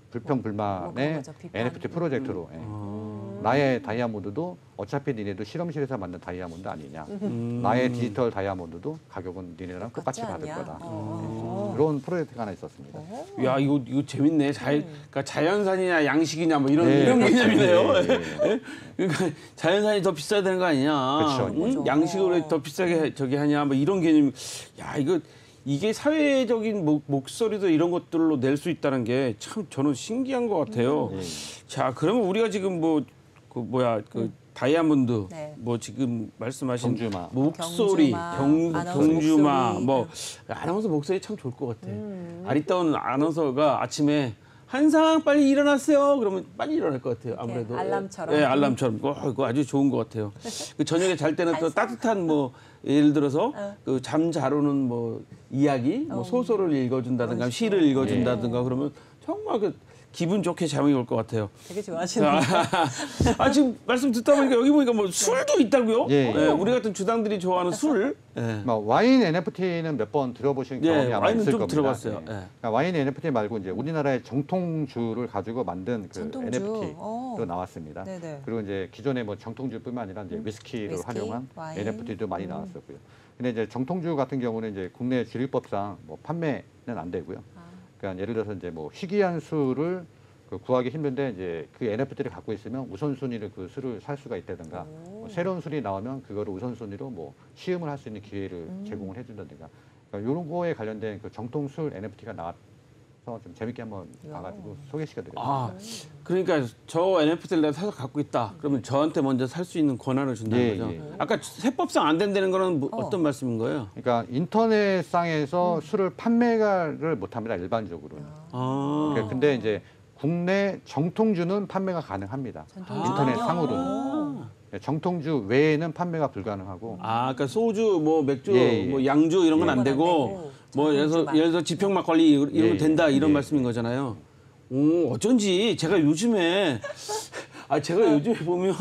Speaker 3: 불평 불만의
Speaker 1: 그런 거죠, 비판.
Speaker 3: NFT 프로젝트로 예. 나의 다이아몬드도 어차피 니네도 실험실에서 만든 다이아몬드 아니냐. 나의 디지털 다이아몬드도 가격은 니네랑 똑같이 받을
Speaker 1: 아니야?
Speaker 3: 거다.
Speaker 1: 어.
Speaker 3: 그런 프로젝트가 하나 있었습니다.
Speaker 2: 야, 이거 재밌네. 그러니까 자연산이냐 양식이냐 뭐 이런
Speaker 3: 네.
Speaker 2: 이런 개념이네요.
Speaker 3: 예, 예,
Speaker 2: 예? 그러니까 자연산이 더 비싸야 되는 거 아니냐?
Speaker 3: 그렇죠.
Speaker 1: 그죠.
Speaker 2: 양식으로 더 비싸게 저기 하냐? 뭐 이런 개념. 야, 이게 사회적인 목소리도 이런 것들로 낼 수 있다는 게 참 저는 신기한 것 같아요.
Speaker 3: 예.
Speaker 2: 자, 그러면 우리가 지금 다이아몬드,
Speaker 1: 네.
Speaker 2: 뭐 지금 말씀하신
Speaker 3: 경주마.
Speaker 2: 목소리,
Speaker 1: 경주마, 아나운서
Speaker 2: 경주마,
Speaker 1: 목소리.
Speaker 2: 뭐 아나운서 목소리 참 좋을 것 같아. 아리따운 아나운서가 아침에 한상 빨리 일어났어요. 그러면 빨리 일어날 것 같아요. 아무래도
Speaker 1: 알람처럼.
Speaker 2: 예, 알람처럼. 그거 아주 좋은 것 같아요. 그 저녁에 잘 때는 또 따뜻한 뭐 예를 들어서 그 잠 잘 오는 뭐 이야기, 뭐 소설을 읽어준다든가 시를 읽어준다든가 그러면 정말 그 기분 좋게 잠이 올 것 같아요.
Speaker 1: 되게 좋아하시는
Speaker 2: 지금 말씀 듣다 보니까 여기 보니까 뭐 술도 있다고요?
Speaker 3: 예, 예.
Speaker 2: 우리 같은 주당들이 좋아하는 술. 예.
Speaker 3: 뭐 와인 NFT는 몇 번 들어보신
Speaker 2: 예,
Speaker 3: 경험이 아마
Speaker 2: 와인은
Speaker 3: 있을
Speaker 2: 좀
Speaker 3: 겁니다.
Speaker 2: 들어봤어요.
Speaker 3: 예.
Speaker 2: 예.
Speaker 3: 그러니까 와인 NFT 말고 이제 우리나라의 정통주를 가지고 만든 그
Speaker 1: 전통주.
Speaker 3: NFT도 나왔습니다.
Speaker 1: 네네.
Speaker 3: 그리고 이제 기존의 뭐 정통주뿐만 아니라 이제 위스키를
Speaker 1: 위스키,
Speaker 3: 활용한
Speaker 1: 와인.
Speaker 3: NFT도 많이 나왔었고요. 근데 이제 정통주 같은 경우는 이제 국내 주류법상 뭐 판매는 안 되고요. 그러니까 예를 들어서 이제 뭐 희귀한 술을 구하기 힘든데 이제 그 NFT를 갖고 있으면 우선순위를 그 술을 살 수가 있다든가 뭐 새로운 술이 나오면 그거를 우선순위로 뭐 시음을 할 수 있는 기회를 제공을 해준다든가 그러니까 이런 거에 관련된 그 정통 술 NFT가 나와서 좀 재밌게 한번 봐가지고 소개시켜드렸습니다.
Speaker 2: 그러니까 저 NFT를 내가 사서 갖고 있다. 그러면 저한테 먼저 살 수 있는 권한을 준다는
Speaker 3: 예,
Speaker 2: 거죠.
Speaker 3: 예.
Speaker 2: 아까 세법상 안 된다는 거는 어떤 말씀인 거예요?
Speaker 3: 그러니까 인터넷상에서 술을 판매를 못합니다 일반적으로는.
Speaker 2: 아.
Speaker 3: 근데 이제 국내 정통주는 판매가 가능합니다. 인터넷 상으로는. 정통주 외에는 판매가 불가능하고.
Speaker 2: 그러니까 소주, 뭐 맥주,
Speaker 3: 예, 예.
Speaker 2: 뭐 양주 이런 건 안
Speaker 1: 이런 건안
Speaker 2: 되고,
Speaker 1: 되고,
Speaker 2: 뭐
Speaker 1: 전통주만.
Speaker 2: 예를 들어서 지평 막걸리 이러면
Speaker 3: 예,
Speaker 2: 된다 이런
Speaker 3: 예.
Speaker 2: 말씀인 거잖아요. 어쩐지 제가 요즘에 보면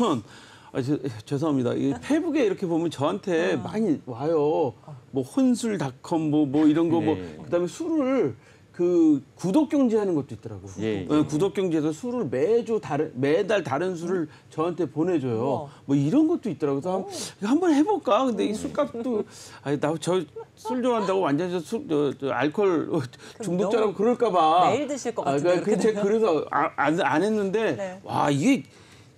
Speaker 2: 죄송합니다. 이 페북에 이렇게 보면 저한테 많이 와요. 뭐 혼술닷컴 뭐 이런 거 뭐
Speaker 3: 예.
Speaker 2: 그다음에 술을 그 구독 경제하는 것도 있더라고.
Speaker 3: 예, 예.
Speaker 2: 구독 경제에서 술을 매달 다른 술을 저한테 보내줘요.
Speaker 1: 우와.
Speaker 2: 뭐 이런 것도 있더라고. 그래서 한번 해볼까? 근데 이 술값도 나 저 술 좋아한다고 완전 저 알코올 중독자라고
Speaker 1: 너무
Speaker 2: 그럴까봐
Speaker 1: 매일 드실 것 같은데,
Speaker 2: 그래서 안 했는데
Speaker 1: 네.
Speaker 2: 와 이게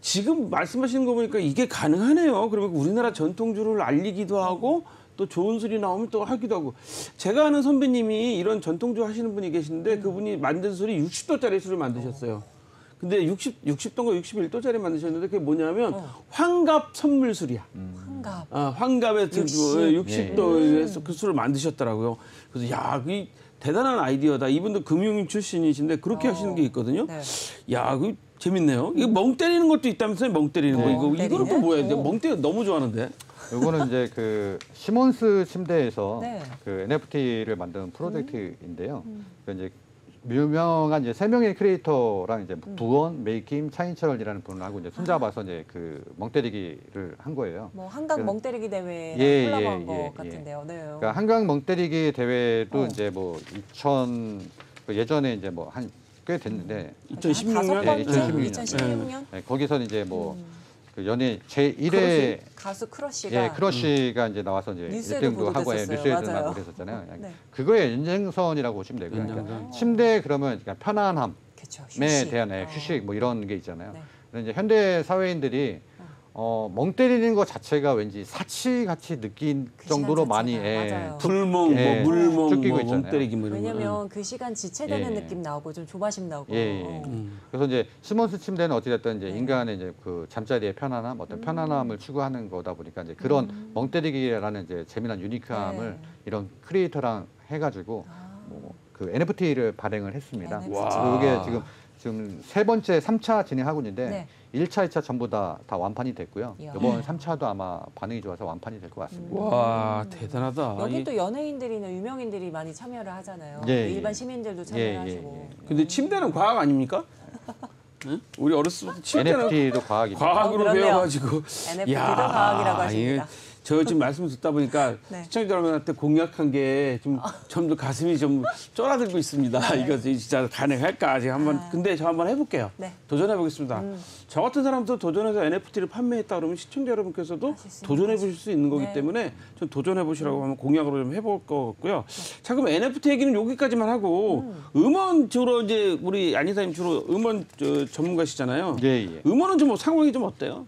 Speaker 2: 지금 말씀하시는 거 보니까 이게 가능하네요. 그러면 우리나라 전통주를 알리기도 하고. 또 좋은 술이 나오면 또 하기도 하고. 제가 아는 선배님이 이런 전통주 하시는 분이 계시는데 그분이 만든 술이 60도짜리 술을 만드셨어요. 근데 60도인가 61도짜리 만드셨는데 그게 뭐냐면 환갑 선물술이야.
Speaker 1: 환갑.
Speaker 2: 환갑에 60도에서 그 술을 만드셨더라고요. 그래서 야, 그 대단한 아이디어다. 이분도 금융인 출신이신데 그렇게 하시는 게 있거든요.
Speaker 1: 네.
Speaker 2: 야, 그 재밌네요. 이거 멍 때리는 것도 있다면서요? 멍 때리는 거. 이거는 또
Speaker 1: 때리는?
Speaker 2: 뭐야? 멍 때리 너무 좋아하는데.
Speaker 3: 요거는 이제 그 시몬스 침대에서
Speaker 1: 네.
Speaker 3: 그 NFT를 만든 프로젝트인데요. 그 이제 유명한 이제 세 명의 크리에이터랑 이제 부원, 메이킴, 차인철이라는 분을 하고 이제 손잡아서 이제 그 멍때리기를 한 거예요.
Speaker 1: 뭐 한강
Speaker 3: 그-
Speaker 1: 멍때리기 대회에
Speaker 3: 예,
Speaker 1: 흘러간
Speaker 3: 예,
Speaker 1: 것
Speaker 3: 예,
Speaker 1: 같은데요. 네.
Speaker 3: 그러니까 한강 멍때리기 대회도
Speaker 1: 어.
Speaker 3: 이제 뭐 예전에 이제 뭐 한 꽤 됐는데
Speaker 2: 2016년?
Speaker 1: 다섯 번째?
Speaker 3: 2016년.
Speaker 1: 2016년?
Speaker 3: 네, 거기서는 이제 뭐 그 연예 제1회
Speaker 1: 가수 크러쉬가
Speaker 3: 예, 크러쉬가 이제 나와서 이제
Speaker 1: 뉴스에도
Speaker 3: 1등도 하고
Speaker 1: 보도됐었어요.
Speaker 3: 뉴스에도
Speaker 1: 맞아요.
Speaker 3: 나고 그랬었잖아요.
Speaker 1: 네.
Speaker 3: 그거의 연장선이라고 보시면 되고요. 그러니까
Speaker 2: 연장선.
Speaker 3: 침대 그러면 그러니까 편안함에
Speaker 1: 그렇죠. 휴식.
Speaker 3: 대한 휴식 뭐 이런 게 있잖아요.
Speaker 1: 네.
Speaker 3: 근데 이제 현대 사회인들이 멍 때리는 것 자체가 왠지 사치같이 느낀
Speaker 1: 그
Speaker 3: 정도로
Speaker 1: 시간
Speaker 3: 많이
Speaker 1: 자체가, 맞아요.
Speaker 2: 불멍,
Speaker 3: 예,
Speaker 2: 뭐 물멍,
Speaker 3: 쫓기고
Speaker 2: 뭐
Speaker 3: 있잖아요.
Speaker 2: 멍때리기 뭐 이런 거.
Speaker 1: 왜냐면 그 시간 지체되는
Speaker 3: 예.
Speaker 1: 느낌 나오고 좀 조바심 나오고.
Speaker 3: 예. 그래서 이제 시몬스 침대는 어찌됐든 이제
Speaker 1: 네.
Speaker 3: 인간의 이제 그 잠자리의 편안함, 어떤 편안함을 추구하는 거다 보니까 이제 그런 멍 때리기라는 이제 재미난 유니크함을
Speaker 1: 네.
Speaker 3: 이런 크리에이터랑 해가지고 뭐 그 NFT를 발행을 했습니다.
Speaker 1: NFT.
Speaker 2: 와.
Speaker 3: 이게 지금 세 번째 3차 진행하고 있는데
Speaker 1: 네.
Speaker 3: 1차, 2차 전부 다 완판이 됐고요.
Speaker 1: 이야.
Speaker 3: 이번 3차도 아마 반응이 좋아서 완판이 될 것 같습니다.
Speaker 2: 와 대단하다.
Speaker 1: 여기
Speaker 2: 이-
Speaker 1: 또 연예인들이나 유명인들이 많이 참여를 하잖아요.
Speaker 3: 예, 예.
Speaker 1: 일반 시민들도 참여를
Speaker 3: 예, 예,
Speaker 1: 하시고.
Speaker 2: 근데 침대는 과학 아닙니까? 응? 우리 어렸을 때 침대는
Speaker 3: NFT도 과학입니다.
Speaker 2: 과학으로
Speaker 1: 그렇네요.
Speaker 2: 배워가지고
Speaker 1: NFT도 과학이라고 하십니다.
Speaker 2: 저 지금 말씀 듣다 보니까
Speaker 1: 네.
Speaker 2: 시청자 여러분한테 공약한 게 좀 점점 가슴이 좀 쫄아들고 있습니다. 이거 진짜 가능할까? 지금 한번 근데 저 한번 해볼게요.
Speaker 1: 네.
Speaker 2: 도전해 보겠습니다. 저 같은 사람도 도전해서 NFT를 판매했다 그러면 시청자 여러분께서도
Speaker 1: 하실 수 있는
Speaker 2: 도전해 보실 수 있는 거기
Speaker 1: 네.
Speaker 2: 때문에 좀 도전해 보시라고 한번 공약으로 좀 해볼 것 같고요. 자 그럼 NFT 얘기는 여기까지만 하고 음원 주로 이제 우리 안 이사님 주로 음원 전문가시잖아요.
Speaker 3: 예, 예.
Speaker 2: 음원은 좀 상황이 좀 어때요?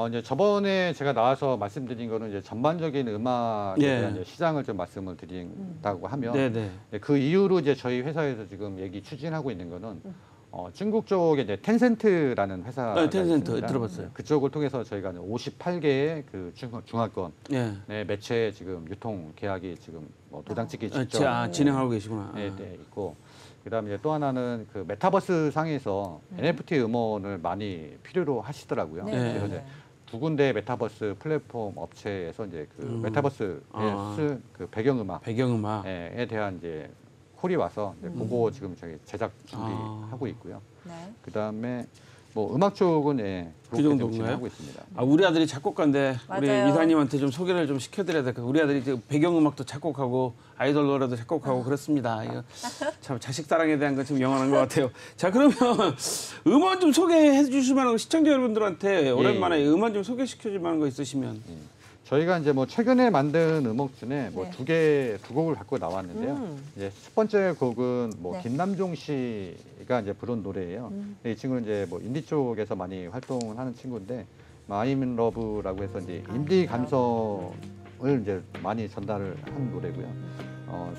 Speaker 3: 이제 저번에 제가 나와서 말씀드린 거는 이제 전반적인 음악에
Speaker 2: 예.
Speaker 3: 대한 이제 시장을 좀 말씀을 드린다고 하면
Speaker 2: 네네.
Speaker 3: 그 이후로 이제 저희 회사에서 지금 얘기 추진하고 있는 거는 중국 쪽에 이제 텐센트라는 회사가
Speaker 2: 네, 텐센트
Speaker 3: 있습니다.
Speaker 2: 들어봤어요.
Speaker 3: 그쪽을 통해서 저희가 58개의 그 중화권
Speaker 2: 예.
Speaker 3: 매체 지금 유통 계약이 지금 뭐 도장 찍기 직전
Speaker 2: 진행하고 계시구나.
Speaker 3: 네, 있고 그다음에 이제 또 하나는 그 메타버스 상에서 NFT 음원을 많이 필요로 하시더라고요.
Speaker 1: 네.
Speaker 3: 그래서 이제 두 군데 메타버스 플랫폼 업체에서 이제 그 메타버스의 그 배경음악
Speaker 2: 배경음악에
Speaker 3: 대한 이제 콜이 와서 이제 그거 지금 저희 제작 준비하고 있고요.
Speaker 1: 네.
Speaker 3: 그다음에 뭐 음악 쪽은
Speaker 2: 그
Speaker 3: 그렇게 좀
Speaker 2: 정도인가요?
Speaker 3: 진행하고 있습니다.
Speaker 2: 우리 아들이 작곡가인데 우리
Speaker 1: 맞아요.
Speaker 2: 이사님한테 좀 소개를 좀 시켜드려야 될 것 같아요. 우리 아들이 지금 배경음악도 작곡하고 아이돌 노래도 작곡하고 그렇습니다. 이거 참 자식 사랑에 대한 건 좀 영원한 것 같아요. 자 그러면 음원 좀 소개해 주실 만한 거 시청자 여러분들한테 오랜만에 음원 좀 소개시켜 줄 만한 거 있으시면
Speaker 3: 저희가 이제 뭐 최근에 만든 음악 중에 뭐
Speaker 1: 네.
Speaker 3: 두 곡을 갖고 나왔는데요. 이제 첫 번째 곡은 뭐
Speaker 1: 네.
Speaker 3: 김남종 씨가 이제 부른 노래예요. 이 친구는 이제 뭐 인디 쪽에서 많이 활동을 하는 친구인데 I'm in Love라고 해서 이제 인디 감성을 이제 많이 전달을 한 노래고요.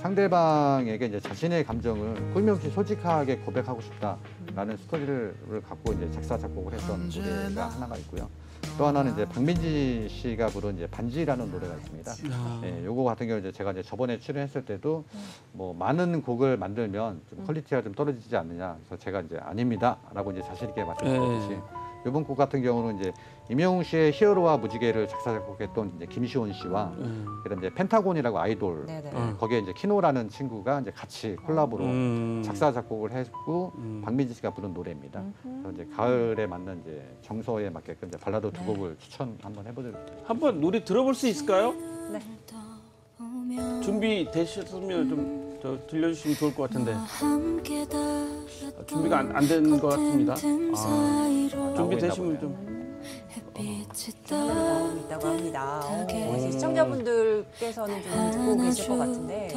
Speaker 3: 상대방에게 이제 자신의 감정을 꾸밈없이 솔직하게 고백하고 싶다라는 스토리를 갖고 이제 작사 작곡을 했던 노래가 하나가 있고요. 또 하나는 이제 박민지 씨가 부른 이제 반지라는 노래가 있습니다. 예, 요거 같은 경우 이제 제가 이제 저번에 출연했을 때도 뭐 많은 곡을 만들면 좀 퀄리티가 좀 떨어지지 않느냐. 그래서 제가 이제 아닙니다라고 이제 자신 있게 말씀드렸듯이 이번 곡 같은 경우는 이제 임영웅 씨의 히어로와 무지개를 작사 작곡했던 이제 김시온 씨와 그다음 이제 펜타곤이라고 아이돌
Speaker 1: 네네.
Speaker 3: 거기에 이제 키노라는 친구가 이제 같이 콜라보로 작사 작곡을 했고 박민지 씨가 부른 노래입니다. 그래서 이제 가을에 맞는 이제 정서에 맞게끔 이제 발라드 두 곡을 추천 한번 해보도록.
Speaker 2: 한번 우리 들어볼 수 있을까요?
Speaker 1: 네.
Speaker 2: 준비 되셨으면 좀 저 들려주시면 좋을 것 같은데 준비가 안 된 것 같습니다. 준비 되시면 좀
Speaker 1: 나오고 있다고 합니다. 그래서 시청자분들께서는 좀 듣고 계실 것 같은데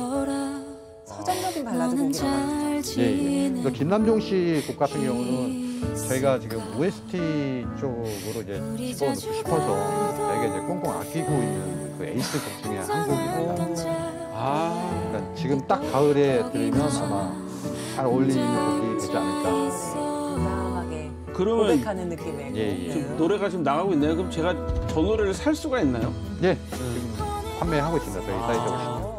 Speaker 1: 서정적인 발라드 곡이라고 하죠.
Speaker 3: 예. 그래서 김남종 씨 곡 같은 경우는 저희가 지금 OST 쪽으로 이제 집어넣고 싶어서 되게 이제 꽁꽁 아끼고 있는 그 에이스 곡 중에 한 곡입니다. 그러니까 지금 딱 가을에 들으면 아마 잘 어울리는 곡이 되지 않을까.
Speaker 1: 담담하게
Speaker 2: 그러면
Speaker 1: 고백하는 느낌의
Speaker 3: 예.
Speaker 2: 지금 노래가 지금 나가고 있네요. 그럼 제가 저 노래를 살 수가 있나요?
Speaker 3: 예, 지금 판매하고 있습니다. 저희 사이트에 보시면.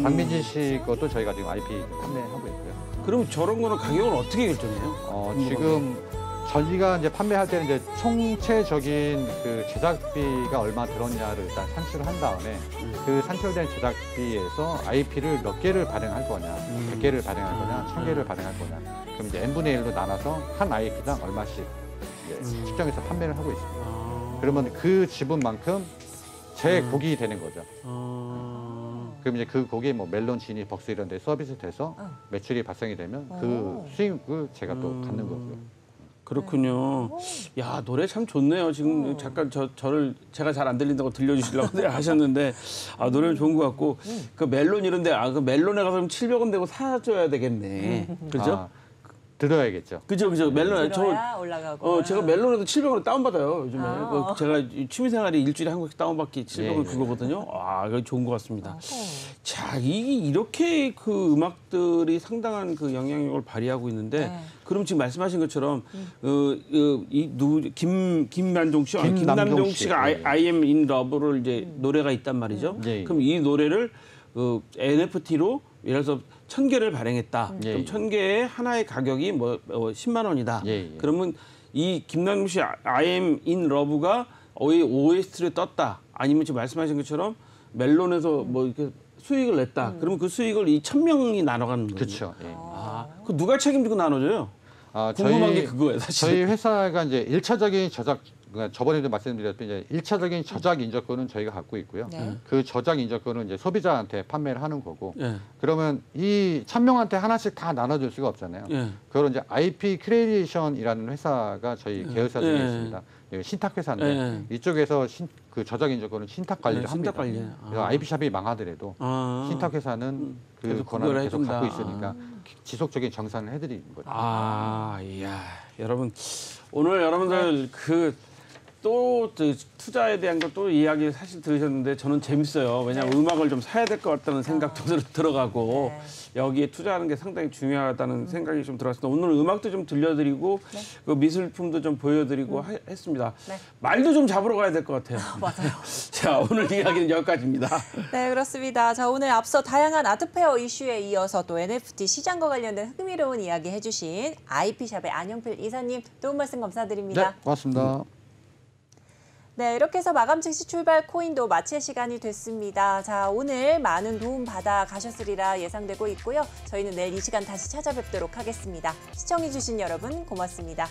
Speaker 3: 박민지 씨 것도 저희가 지금 IP 판매하고 있고요.
Speaker 2: 그럼 저런 거는 가격을 어떻게 결정해요?
Speaker 3: 지금 저희가 이제 판매할 때는 이제 총체적인 그 제작비가 얼마 들었냐를 일단 산출을 한 다음에 그 산출된 제작비에서 IP를 몇 개를 발행할 거냐, 100개를 발행할 거냐, 1000개를 발행할 거냐. 그럼 이제 n분의 1로 나눠서 한 IP당 얼마씩 이제 측정해서 판매를 하고 있습니다. 그러면 그 지분만큼 제 곡이 되는 거죠. 그럼 이제 그 곡이 뭐 멜론, 지니, 벅스 이런 데 서비스 돼서 매출이 발생이 되면 그 수익을 제가 또 갖는 거고요.
Speaker 2: 그렇군요. 야 노래 참 좋네요. 지금 잠깐 제가 잘 안 들린다고 들려주시려고 하셨는데 노래는 좋은 것 같고 그 멜론 이런데 그 멜론에 가서 700원 내고 사줘야 되겠네. 그죠?
Speaker 3: 들어야겠죠.
Speaker 2: 그죠. 멜론
Speaker 1: 들어야 올라가고.
Speaker 2: 제가 멜론에도 700원 다운받아요, 요즘에.
Speaker 1: 아.
Speaker 2: 제가 취미생활이 일주일에 한 곡씩 다운받기 700원
Speaker 3: 예, 예.
Speaker 2: 그거거든요. 아, 이거 좋은 것 같습니다.
Speaker 1: 어허.
Speaker 2: 자, 이렇게 그 음악들이 상당한 그 영향력을 발휘하고 있는데,
Speaker 1: 네.
Speaker 2: 그럼 지금 말씀하신 것처럼 김남종 씨가
Speaker 3: 예.
Speaker 2: I am in love를 이제 노래가 있단 말이죠.
Speaker 3: 예, 예.
Speaker 2: 그럼 이 노래를 NFT로 예를 들어서 1000개를 발행했다.
Speaker 3: 예,
Speaker 2: 그럼
Speaker 3: 예.
Speaker 2: 1000개의 하나의 가격이 10만 원이다.
Speaker 3: 예, 예.
Speaker 2: 그러면 이 김남종 씨 I am in love가 OST를 떴다. 아니면 지금 말씀하신 것처럼 멜론에서 뭐 이렇게 수익을 냈다. 그러면 그 수익을 이 1000명이 나눠가는 거죠.
Speaker 3: 그렇죠. 예.
Speaker 2: 아, 그 누가 책임지고 나눠줘요?
Speaker 3: 아,
Speaker 2: 궁금한 게 그거예요, 사실.
Speaker 3: 저희 회사가 이제 1차적인 저작, 그러니까 저번에도 말씀드렸던 이제 1차적인 저작 인저권은 저희가 갖고 있고요.
Speaker 1: 네.
Speaker 3: 그 저작 인저권은 이제 소비자한테 판매를 하는 거고.
Speaker 2: 예.
Speaker 3: 그러면 이 1000명한테 하나씩 다 나눠줄 수가 없잖아요.
Speaker 2: 예.
Speaker 3: 그걸 이제 IP 크리에이션이라는 회사가 저희 계열사 중에
Speaker 2: 예.
Speaker 3: 있습니다. 이거 신탁 회사인데 이쪽에서 그 저작 인저권은 신탁 관리를
Speaker 2: 예,
Speaker 3: 합니다.
Speaker 2: 신탁 관리.
Speaker 3: 그래서 IP샵이 망하더라도
Speaker 2: 아.
Speaker 3: 신탁 회사는 그
Speaker 2: 계속
Speaker 3: 권한을
Speaker 2: 그걸
Speaker 3: 계속
Speaker 2: 해준다.
Speaker 3: 갖고 있으니까 지속적인 정산을 해드리는 거죠.
Speaker 2: 아, 이야, 여러분 오늘 여러분들 또 투자에 대한 걸 또 이야기 사실 들으셨는데 저는 재밌어요. 왜냐하면 음악을 좀 사야 될 것 같다는 생각도 들어가고 여기에 투자하는 게 상당히 중요하다는 생각이 좀 들었습니다. 오늘 음악도 좀 들려드리고 그 미술품도 좀 보여드리고 했습니다.
Speaker 1: 네.
Speaker 2: 말도 좀 잡으러 가야 될 것 같아요.
Speaker 1: 맞아요.
Speaker 2: 자, 오늘 이야기는 여기까지입니다.
Speaker 1: 네, 그렇습니다. 자, 오늘 앞서 다양한 아트페어 이슈에 이어서 또 NFT 시장과 관련된 흥미로운 이야기 해주신 IP샵의 안영필 이사님 도움 말씀 감사드립니다.
Speaker 3: 네, 고맙습니다.
Speaker 1: 네, 이렇게 해서 마감 즉시 출발 코인도 마칠 시간이 됐습니다. 자, 오늘 많은 도움 받아 가셨으리라 예상되고 있고요. 저희는 내일 이 시간 다시 찾아뵙도록 하겠습니다. 시청해주신 여러분 고맙습니다.